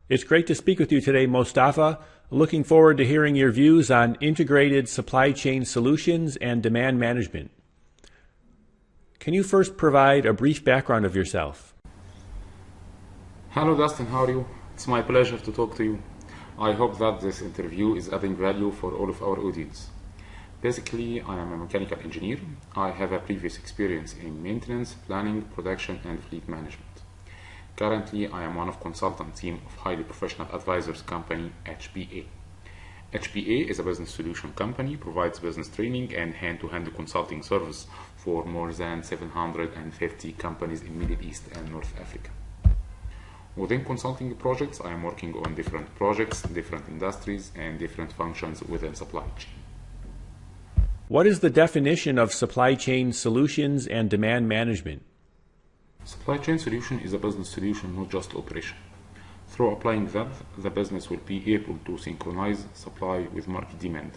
It's great to speak with you today, Mostafa. Looking forward to hearing your views on integrated supply chain solutions and demand management. Can you first provide a brief background of yourself? Hello Dustin, how are you? It's my pleasure to talk to you. I hope that this interview is adding value for all of our audience. Basically, I am a mechanical engineer. I have a previous experience in maintenance, planning, production, and fleet management. Currently, I am one of consultant team of highly professional advisors company HPA. HPA is a business solution company, provides business training and hand-to-hand consulting service for more than 750 companies in Middle East and North Africa. Within consulting projects, I am working on different projects, different industries, and different functions within supply chain. What is the definition of supply chain solutions and demand management? Supply chain solution is a business solution, not just operation. Through applying that, the business will be able to synchronize supply with market demand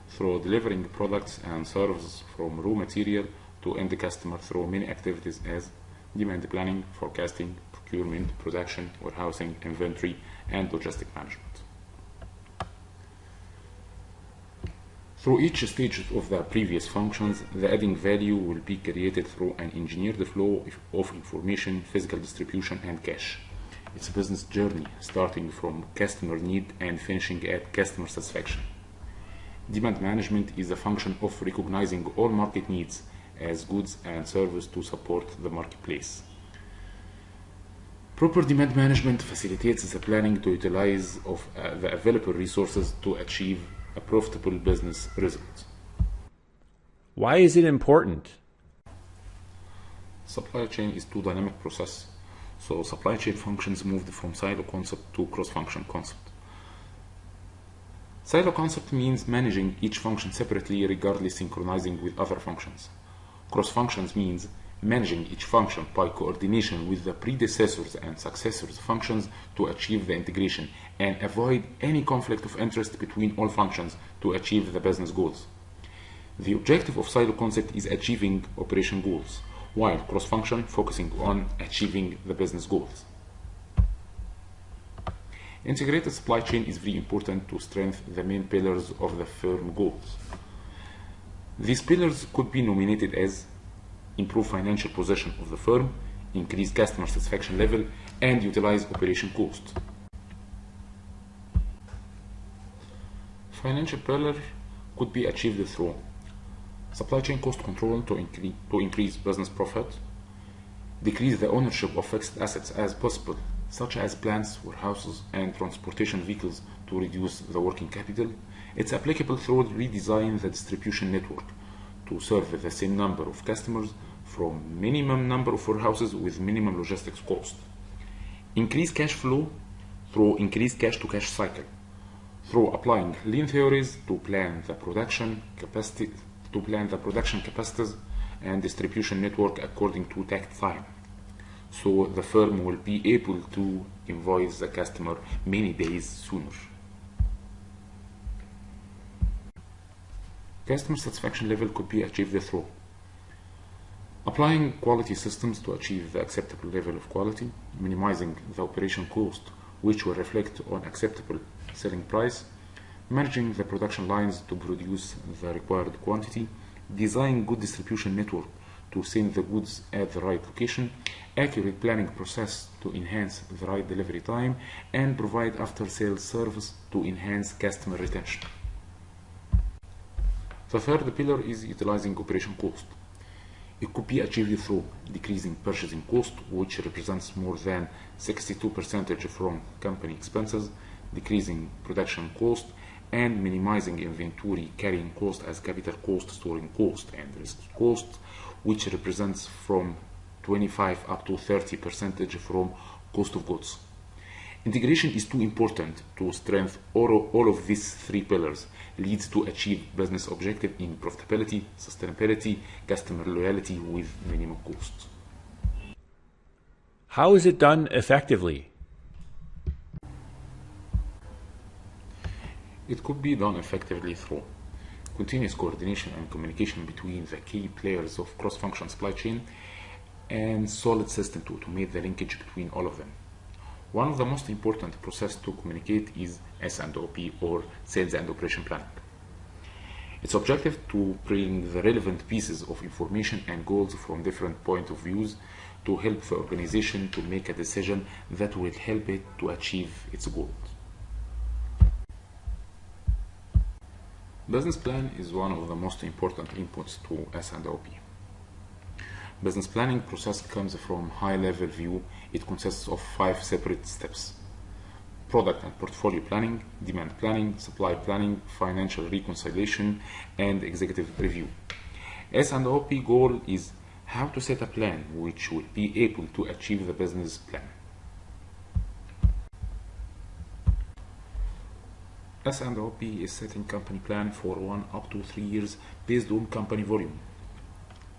through delivering products and services from raw material to end customer through many activities as demand planning, forecasting, procurement, production, warehousing, inventory, and logistic management. Through each stage of the previous functions, the adding value will be created through an engineered flow of information, physical distribution, and cash. It's a business journey starting from customer need and finishing at customer satisfaction. Demand management is a function of recognizing all market needs as goods and services to support the marketplace. Proper demand management facilitates the planning to utilize of the available resources to achieve a profitable business result. Why is it important? Supply chain is a dynamic process. So supply chain functions moved from silo concept to cross-function concept. Silo concept means managing each function separately regardless synchronizing with other functions. Cross-functions means managing each function by coordination with the predecessors and successors functions to achieve the integration and avoid any conflict of interest between all functions to achieve the business goals. The objective of silo concept is achieving operation goals, while cross-function focusing on achieving the business goals. Integrated supply chain is very important to strengthen the main pillars of the firm goals. These pillars could be nominated as improve financial position of the firm, increase customer satisfaction level, and utilize operation cost. Financial pillar could be achieved through supply chain cost control to increase business profit, decrease the ownership of fixed assets as possible, such as plants, warehouses, and transportation vehicles to reduce the working capital. It's applicable through redesign the distribution network to serve the same number of customers from minimum number of warehouses with minimum logistics cost. Increase cash flow through increased cash to cash cycle, through applying lean theories to plan the production capacities and distribution network according to takt time. So the firm will be able to invoice the customer many days sooner. Customer satisfaction level could be achieved through applying quality systems to achieve the acceptable level of quality, minimizing the operation cost, which will reflect on acceptable selling price, managing the production lines to produce the required quantity, design good distribution network to send the goods at the right location, accurate planning process to enhance the right delivery time, and provide after-sales service to enhance customer retention. The third pillar is utilizing operation cost. It could be achieved through decreasing purchasing cost, which represents more than 62% from company expenses, decreasing production cost, and minimizing inventory carrying cost as capital cost, storing cost, and risk cost, which represents from 25 up to 30% from cost of goods. Integration is too important to strengthen all of these three pillars, leads to achieve business objective in profitability, sustainability, customer loyalty with minimum costs. How is it done effectively? It could be done effectively through continuous coordination and communication between the key players of cross-function supply chain and solid system to automate the linkage between all of them. One of the most important processes to communicate is S&OP, or Sales and Operation Planning. Its objective to bring the relevant pieces of information and goals from different points of views to help the organization to make a decision that will help it to achieve its goals. Business plan is one of the most important inputs to S&OP. Business planning process comes from high-level view. It consists of 5 separate steps: product and portfolio planning, demand planning, supply planning, financial reconciliation, and executive review. S&OP goal is how to set a plan which will be able to achieve the business plan. S&OP is setting company plan for 1 up to 3 years based on company volume.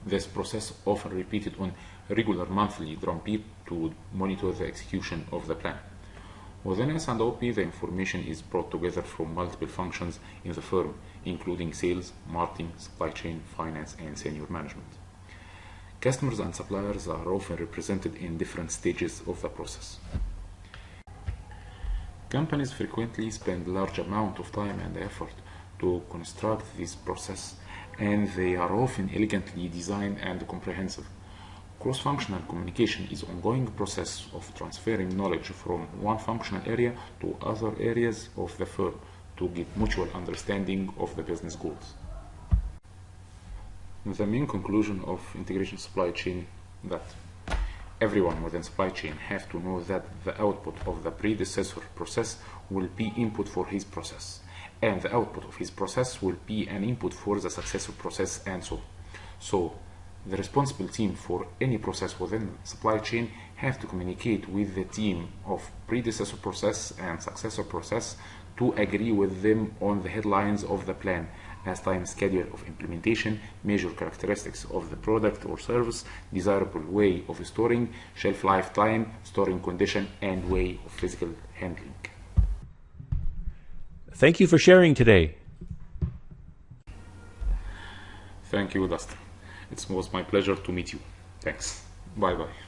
This process often repeated on regular monthly drumbeat to monitor the execution of the plan. Within S&OP, the information is brought together from multiple functions in the firm, including sales, marketing, supply chain, finance, and senior management. Customers and suppliers are often represented in different stages of the process. Companies frequently spend large amount of time and effort to construct this process, and they are often elegantly designed and comprehensive. Cross-functional communication is an ongoing process of transferring knowledge from one functional area to other areas of the firm to get mutual understanding of the business goals. The main conclusion of integration supply chain that everyone within supply chain have to know that the output of the predecessor process will be input for his process, and the output of his process will be an input for the successor process, and so on. So the responsible team for any process within supply chain have to communicate with the team of predecessor process and successor process to agree with them on the headlines of the plan, as time schedule of implementation, major characteristics of the product or service, desirable way of storing, shelf life time, storing condition, and way of physical handling. Thank you for sharing today. Thank you, Dustin. It was my pleasure to meet you. Thanks. Bye-bye.